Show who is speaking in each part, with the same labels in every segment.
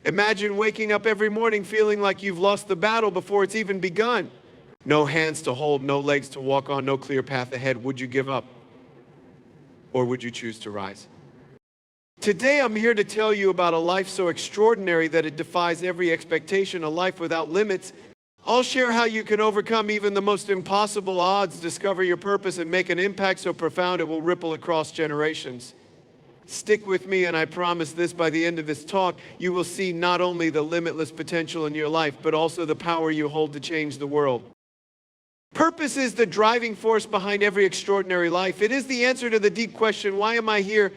Speaker 1: Imagine waking up every morning feeling like you've lost the battle before it's even begun. No hands to hold, no legs to walk on, no clear path ahead. Would you give up? Or would you choose to rise? Today I'm here to tell you about a life so extraordinary that it defies every expectation, a life without limits. I'll share how you can overcome even the most impossible odds, discover your purpose, and make an impact so profound it will ripple across generations. Stick with me, and I promise this: by the end of this talk, you will see not only the limitless potential in your life, but also the power you hold to change the world. Purpose is the driving force behind every extraordinary life. It is the answer to the deep question, why am I here?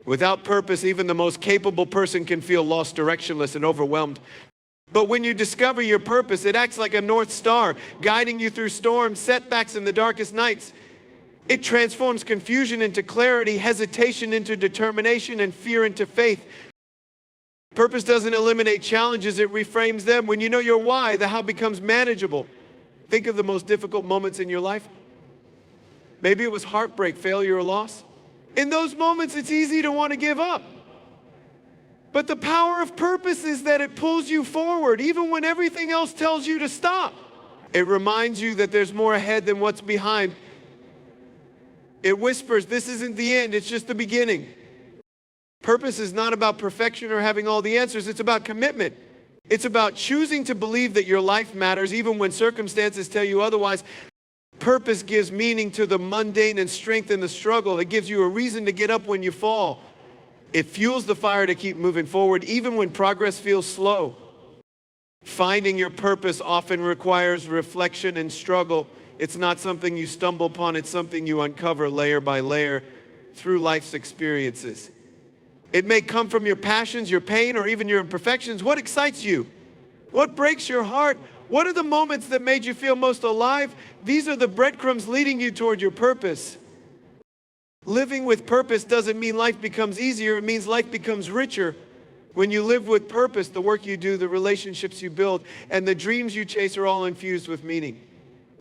Speaker 1: Without purpose, even the most capable person can feel lost, directionless, and overwhelmed. But when you discover your purpose, it acts like a North Star, guiding you through storms, setbacks, and the darkest nights. It transforms confusion into clarity, hesitation into determination, and fear into faith. Purpose doesn't eliminate challenges, it reframes them. When you know your why, the how becomes manageable. Think of the most difficult moments in your life. Maybe it was heartbreak, failure, or loss. In those moments, it's easy to want to give up. But the power of purpose is that it pulls you forward, even when everything else tells you to stop. It reminds you that there's more ahead than what's behind. It whispers, this isn't the end, it's just the beginning. Purpose is not about perfection or having all the answers, it's about commitment. It's about choosing to believe that your life matters even when circumstances tell you otherwise. Purpose gives meaning to the mundane and strength in the struggle. It gives you a reason to get up when you fall. It fuels the fire to keep moving forward even when progress feels slow. Finding your purpose often requires reflection and struggle. It's not something you stumble upon, it's something you uncover layer by layer through life's experiences. It may come from your passions, your pain, or even your imperfections. What excites you? What breaks your heart? What are the moments that made you feel most alive? These are the breadcrumbs leading you toward your purpose. Living with purpose doesn't mean life becomes easier, it means life becomes richer. When you live with purpose, the work you do, the relationships you build, and the dreams you chase are all infused with meaning.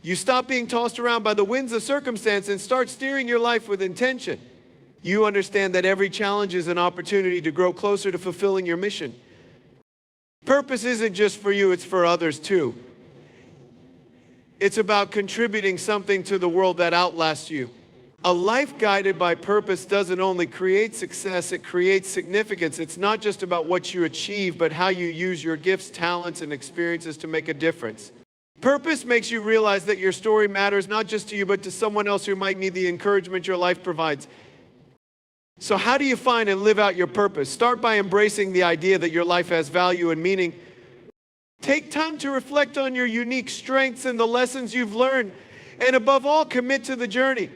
Speaker 1: You stop being tossed around by the winds of circumstance and start steering your life with intention. You understand that every challenge is an opportunity to grow closer to fulfilling your mission. Purpose isn't just for you, it's for others too. It's about contributing something to the world that outlasts you. A life guided by purpose doesn't only create success, it creates significance. It's not just about what you achieve, but how you use your gifts, talents, and experiences to make a difference. Purpose makes you realize that your story matters not just to you, but to someone else who might need the encouragement your life provides. So how do you find and live out your purpose? Start by embracing the idea that your life has value and meaning. Take time to reflect on your unique strengths and the lessons you've learned. And above all, commit to the journey.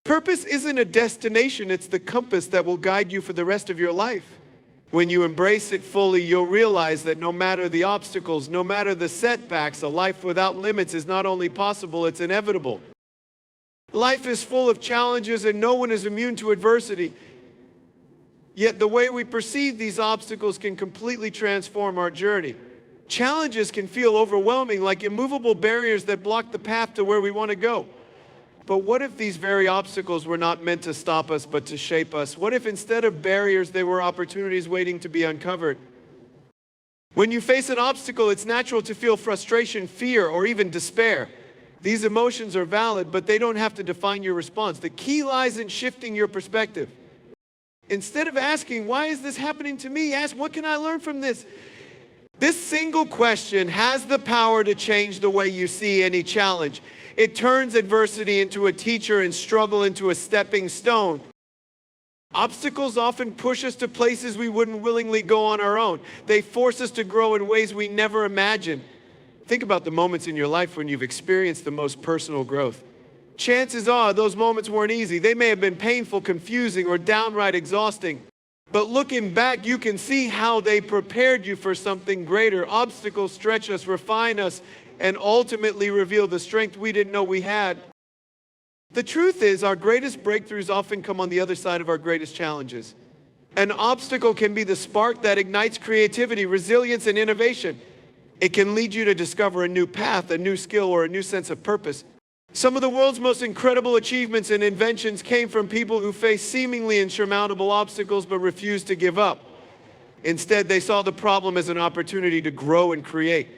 Speaker 1: Purpose isn't a destination, it's the compass that will guide you for the rest of your life. When you embrace it fully, you'll realize that no matter the obstacles, no matter the setbacks, a life without limits is not only possible, it's inevitable. Life is full of challenges and no one is immune to adversity. Yet the way we perceive these obstacles can completely transform our journey. Challenges can feel overwhelming, like immovable barriers that block the path to where we want to go. But what if these very obstacles were not meant to stop us, but to shape us? What if instead of barriers, they were opportunities waiting to be uncovered? When you face an obstacle, it's natural to feel frustration, fear, or even despair. These emotions are valid, but they don't have to define your response. The key lies in shifting your perspective. Instead of asking, why is this happening to me? Ask, what can I learn from this? This single question has the power to change the way you see any challenge. It turns adversity into a teacher and struggle into a stepping stone. Obstacles often push us to places we wouldn't willingly go on our own. They force us to grow in ways we never imagined. Think about the moments in your life when you've experienced the most personal growth. Chances are those moments weren't easy. They may have been painful, confusing, or downright exhausting. But looking back, you can see how they prepared you for something greater. Obstacles stretch us, refine us, and ultimately reveal the strength we didn't know we had. The truth is, our greatest breakthroughs often come on the other side of our greatest challenges. An obstacle can be the spark that ignites creativity, resilience, and innovation. It can lead you to discover a new path, a new skill, or a new sense of purpose. Some of the world's most incredible achievements and inventions came from people who faced seemingly insurmountable obstacles but refused to give up. Instead, they saw the problem as an opportunity to grow and create.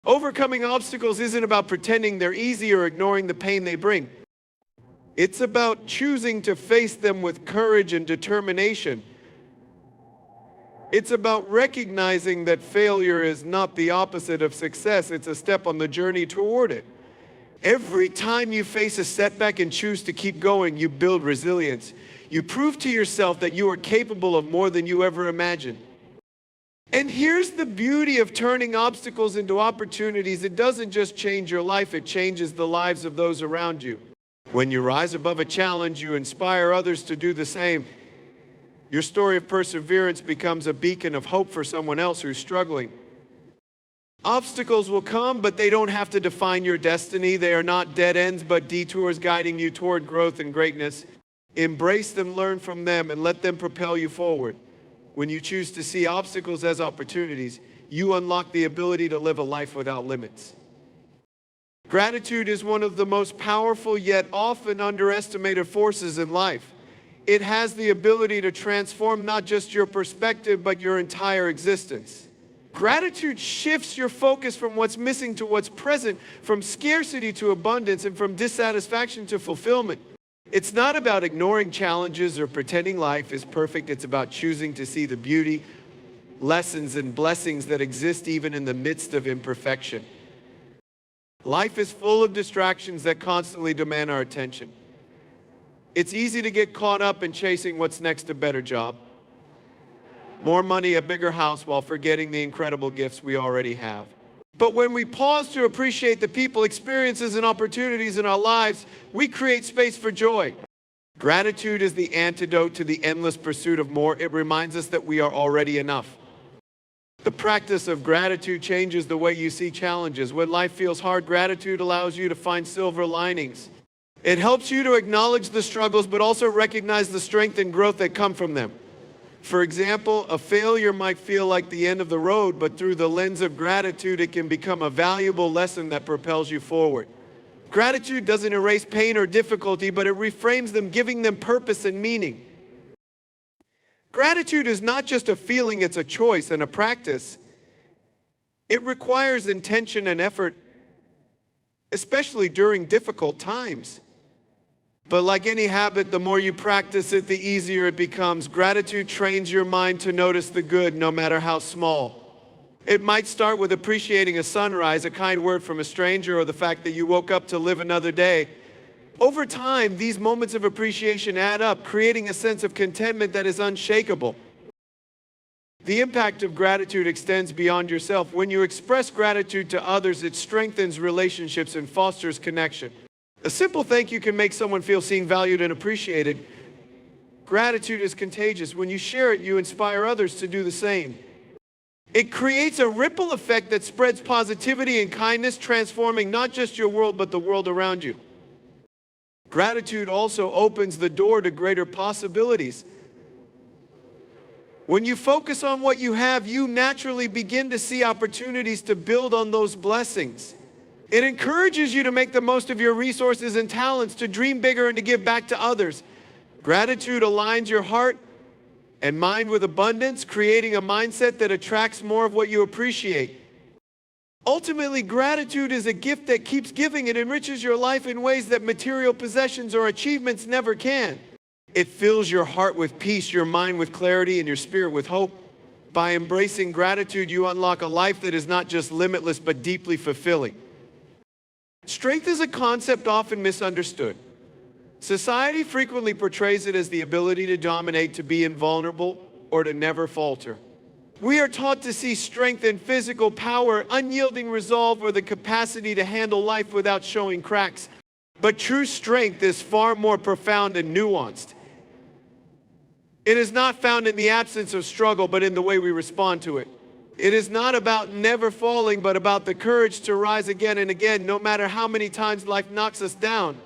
Speaker 1: Overcoming obstacles isn't about pretending they're easy or ignoring the pain they bring. It's about choosing to face them with courage and determination. It's about recognizing that failure is not the opposite of success. It's a step on the journey toward it. Every time you face a setback and choose to keep going, you build resilience. You prove to yourself that you are capable of more than you ever imagined. And here's the beauty of turning obstacles into opportunities. It doesn't just change your life, it changes the lives of those around you. When you rise above a challenge, you inspire others to do the same. Your story of perseverance becomes a beacon of hope for someone else who's struggling. Obstacles will come, but they don't have to define your destiny. They are not dead ends, but detours guiding you toward growth and greatness. Embrace them, learn from them, and let them propel you forward. When you choose to see obstacles as opportunities, you unlock the ability to live a life without limits. Gratitude is one of the most powerful yet often underestimated forces in life. It has the ability to transform not just your perspective, but your entire existence. Gratitude shifts your focus from what's missing to what's present, from scarcity to abundance, and from dissatisfaction to fulfillment. It's not about ignoring challenges or pretending life is perfect. It's about choosing to see the beauty, lessons, and blessings that exist even in the midst of imperfection. Life is full of distractions that constantly demand our attention. It's easy to get caught up in chasing what's next, a better job, more money, a bigger house, while forgetting the incredible gifts we already have. But when we pause to appreciate the people, experiences, and opportunities in our lives, we create space for joy. Gratitude is the antidote to the endless pursuit of more. It reminds us that we are already enough. The practice of gratitude changes the way you see challenges. When life feels hard, gratitude allows you to find silver linings. It helps you to acknowledge the struggles, but also recognize the strength and growth that come from them. For example, a failure might feel like the end of the road, but through the lens of gratitude, it can become a valuable lesson that propels you forward. Gratitude doesn't erase pain or difficulty, but it reframes them, giving them purpose and meaning. Gratitude is not just a feeling, it's a choice and a practice. It requires intention and effort, especially during difficult times. But like any habit, the more you practice it, the easier it becomes. Gratitude trains your mind to notice the good, no matter how small. It might start with appreciating a sunrise, a kind word from a stranger, or the fact that you woke up to live another day. Over time, these moments of appreciation add up, creating a sense of contentment that is unshakable. The impact of gratitude extends beyond yourself. When you express gratitude to others, it strengthens relationships and fosters connection. A simple thank you can make someone feel seen, valued, and appreciated. Gratitude is contagious. When you share it, you inspire others to do the same. It creates a ripple effect that spreads positivity and kindness, transforming not just your world, but the world around you. Gratitude also opens the door to greater possibilities. When you focus on what you have, you naturally begin to see opportunities to build on those blessings. It encourages you to make the most of your resources and talents, to dream bigger and to give back to others. Gratitude aligns your heart and mind with abundance, creating a mindset that attracts more of what you appreciate. Ultimately, gratitude is a gift that keeps giving. It enriches your life in ways that material possessions or achievements never can. It fills your heart with peace, your mind with clarity, and your spirit with hope. By embracing gratitude, you unlock a life that is not just limitless, but deeply fulfilling. Strength is a concept often misunderstood. Society frequently portrays it as the ability to dominate, to be invulnerable, or to never falter. We are taught to see strength in physical power, unyielding resolve, or the capacity to handle life without showing cracks. But true strength is far more profound and nuanced. It is not found in the absence of struggle, but in the way we respond to it. It is not about never falling, but about the courage to rise again and again, no matter how many times life knocks us down.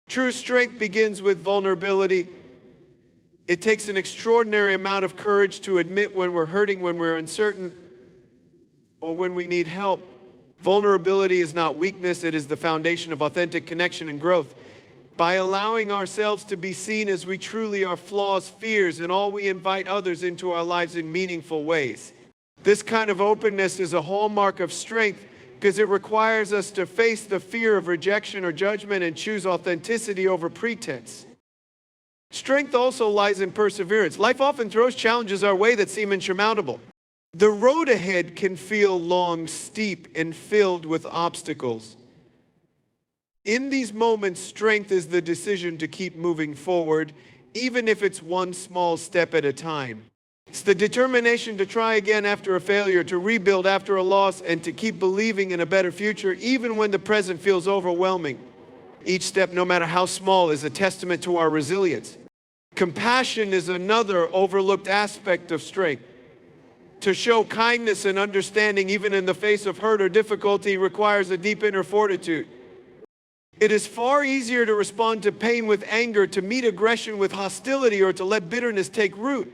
Speaker 1: True strength begins with vulnerability. It takes an extraordinary amount of courage to admit when we're hurting, when we're uncertain, or when we need help. Vulnerability is not weakness, it is the foundation of authentic connection and growth. by allowing ourselves to be seen as we truly are, flaws, fears, and all, we invite others into our lives in meaningful ways. This kind of openness is a hallmark of strength because it requires us to face the fear of rejection or judgment and choose authenticity over pretense. Strength also lies in perseverance. Life often throws challenges our way that seem insurmountable. The road ahead can feel long, steep, and filled with obstacles. In these moments, strength is the decision to keep moving forward, even if it's one small step at a time. It's the determination to try again after a failure, to rebuild after a loss, and to keep believing in a better future, even when the present feels overwhelming. Each step, no matter how small, is a testament to our resilience. Compassion is another overlooked aspect of strength. To show kindness and understanding, even in the face of hurt or difficulty, requires a deep inner fortitude. It is far easier to respond to pain with anger, to meet aggression with hostility, or to let bitterness take root.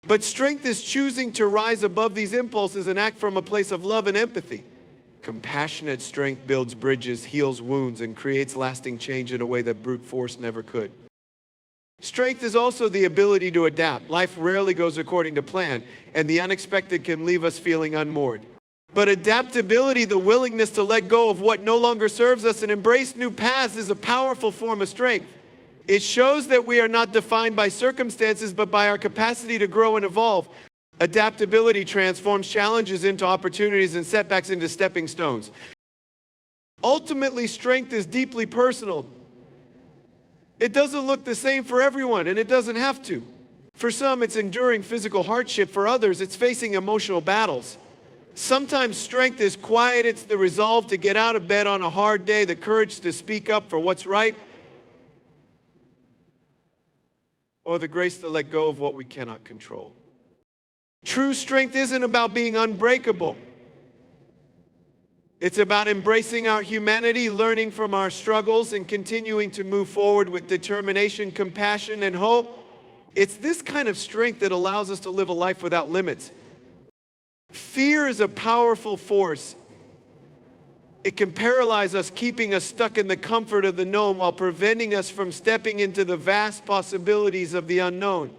Speaker 1: But strength is choosing to rise above these impulses and act from a place of love and empathy. Compassionate strength builds bridges, heals wounds, and creates lasting change in a way that brute force never could. Strength is also the ability to adapt. Life rarely goes according to plan, and the unexpected can leave us feeling unmoored. But adaptability, the willingness to let go of what no longer serves us and embrace new paths, is a powerful form of strength. It shows that we are not defined by circumstances, but by our capacity to grow and evolve. Adaptability transforms challenges into opportunities and setbacks into stepping stones. Ultimately, strength is deeply personal. It doesn't look the same for everyone, and it doesn't have to. For some, it's enduring physical hardship. For others, it's facing emotional battles. Sometimes strength is quiet. It's the resolve to get out of bed on a hard day, the courage to speak up for what's right, or the grace to let go of what we cannot control. True strength isn't about being unbreakable. It's about embracing our humanity, learning from our struggles, and continuing to move forward with determination, compassion, and hope. It's this kind of strength that allows us to live a life without limits. Fear is a powerful force. It can paralyze us, keeping us stuck in the comfort of the known while preventing us from stepping into the vast possibilities of the unknown.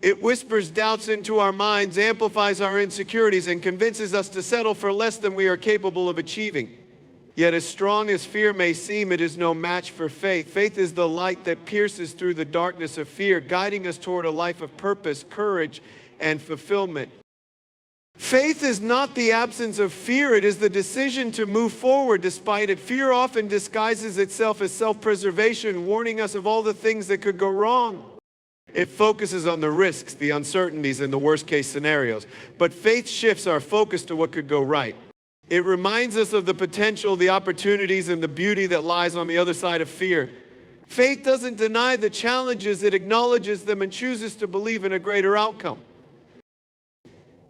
Speaker 1: It whispers doubts into our minds, amplifies our insecurities, and convinces us to settle for less than we are capable of achieving. Yet as strong as fear may seem, it is no match for faith. Faith is the light that pierces through the darkness of fear, guiding us toward a life of purpose, courage, and fulfillment. Faith is not the absence of fear. It is the decision to move forward despite it. Fear often disguises itself as self-preservation, warning us of all the things that could go wrong. It focuses on the risks, the uncertainties, and the worst-case scenarios. But faith shifts our focus to what could go right. It reminds us of the potential, the opportunities, and the beauty that lies on the other side of fear. Faith doesn't deny the challenges. It acknowledges them and chooses to believe in a greater outcome.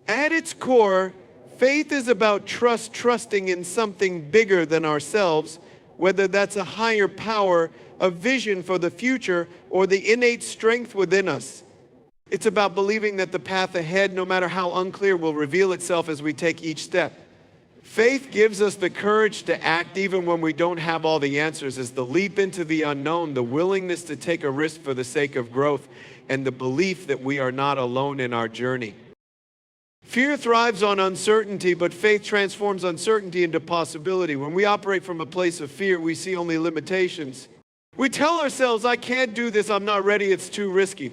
Speaker 1: At its core, faith is about trusting in something bigger than ourselves, whether that's a higher power, a vision for the future, or the innate strength within us. It's about believing that the path ahead, no matter how unclear, will reveal itself as we take each step. Faith gives us the courage to act even when we don't have all the answers, as the leap into the unknown, the willingness to take a risk for the sake of growth, and the belief that we are not alone in our journey. Fear thrives on uncertainty, but faith transforms uncertainty into possibility. When we operate from a place of fear, we see only limitations. We tell ourselves, I can't do this, I'm not ready, it's too risky.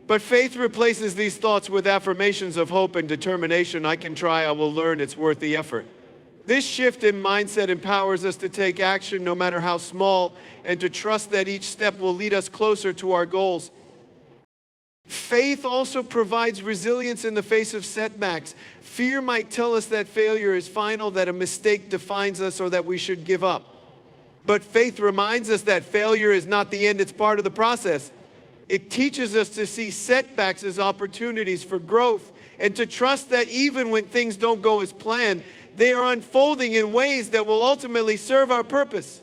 Speaker 1: But faith replaces these thoughts with affirmations of hope and determination. I can try, I will learn, it's worth the effort. This shift in mindset empowers us to take action, no matter how small, and to trust that each step will lead us closer to our goals. Faith also provides resilience in the face of setbacks. Fear might tell us that failure is final, that a mistake defines us, or that we should give up. But faith reminds us that failure is not the end, it's part of the process. It teaches us to see setbacks as opportunities for growth, and to trust that even when things don't go as planned, they are unfolding in ways that will ultimately serve our purpose.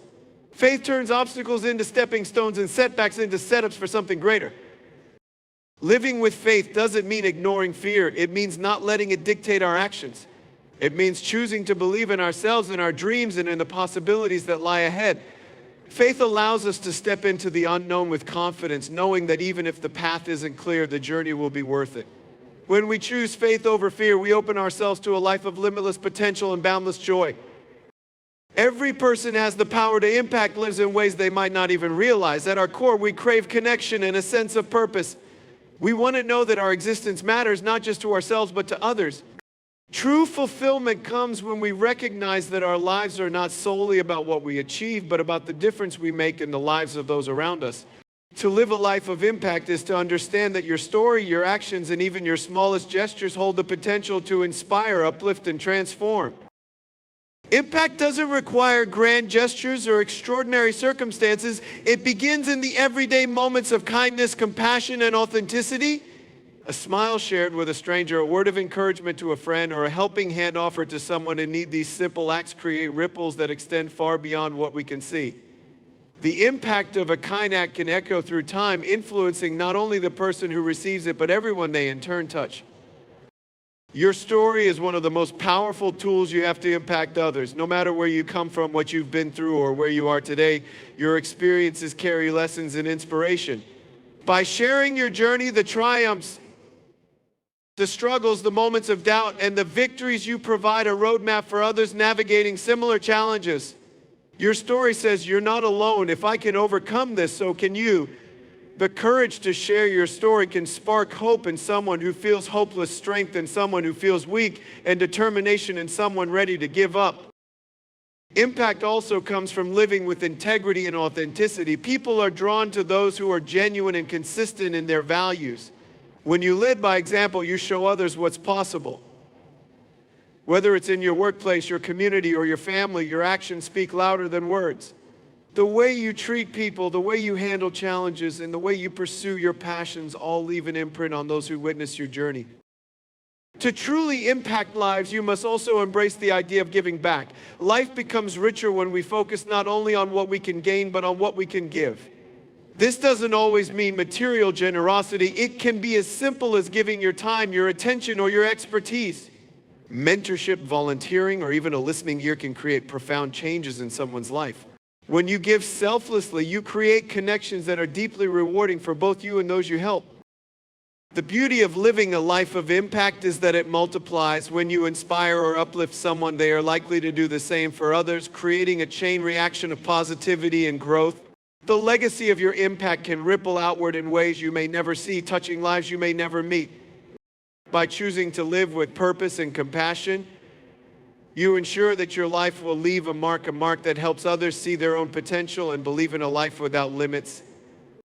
Speaker 1: Faith turns obstacles into stepping stones and setbacks into setups for something greater. Living with faith doesn't mean ignoring fear. It means not letting it dictate our actions. It means choosing to believe in ourselves, in our dreams, and in the possibilities that lie ahead. Faith allows us to step into the unknown with confidence, knowing that even if the path isn't clear, the journey will be worth it. When we choose faith over fear, we open ourselves to a life of limitless potential and boundless joy. Every person has the power to impact lives in ways they might not even realize. At our core, we crave connection and a sense of purpose. We want to know that our existence matters not just to ourselves, but to others. True fulfillment comes when we recognize that our lives are not solely about what we achieve, but about the difference we make in the lives of those around us. To live a life of impact is to understand that your story, your actions, and even your smallest gestures hold the potential to inspire, uplift, and transform. Impact doesn't require grand gestures or extraordinary circumstances. It begins in the everyday moments of kindness, compassion, and authenticity. A smile shared with a stranger, a word of encouragement to a friend, or a helping hand offered to someone in need. These simple acts create ripples that extend far beyond what we can see. The impact of a kind act can echo through time, influencing not only the person who receives it, but everyone they in turn touch. Your story is one of the most powerful tools you have to impact others. No matter where you come from, what you've been through, or where you are today, your experiences carry lessons and inspiration. By sharing your journey, the triumphs, the struggles, the moments of doubt, and the victories, you provide a roadmap for others navigating similar challenges. Your story says you're not alone. If I can overcome this, so can you. The courage to share your story can spark hope in someone who feels hopeless, strength in someone who feels weak, and determination in someone ready to give up. Impact also comes from living with integrity and authenticity. People are drawn to those who are genuine and consistent in their values. When you lead by example, you show others what's possible. Whether it's in your workplace, your community, or your family, your actions speak louder than words. The way you treat people, the way you handle challenges, and the way you pursue your passions all leave an imprint on those who witness your journey. To truly impact lives, you must also embrace the idea of giving back. Life becomes richer when we focus not only on what we can gain, but on what we can give. This doesn't always mean material generosity. It can be as simple as giving your time, your attention, or your expertise. Mentorship, volunteering, or even a listening ear can create profound changes in someone's life. When you give selflessly, you create connections that are deeply rewarding for both you and those you help. The beauty of living a life of impact is that it multiplies. When you inspire or uplift someone, they are likely to do the same for others, creating a chain reaction of positivity and growth. The legacy of your impact can ripple outward in ways you may never see, touching lives you may never meet. By choosing to live with purpose and compassion, you ensure that your life will leave a mark that helps others see their own potential and believe in a life without limits.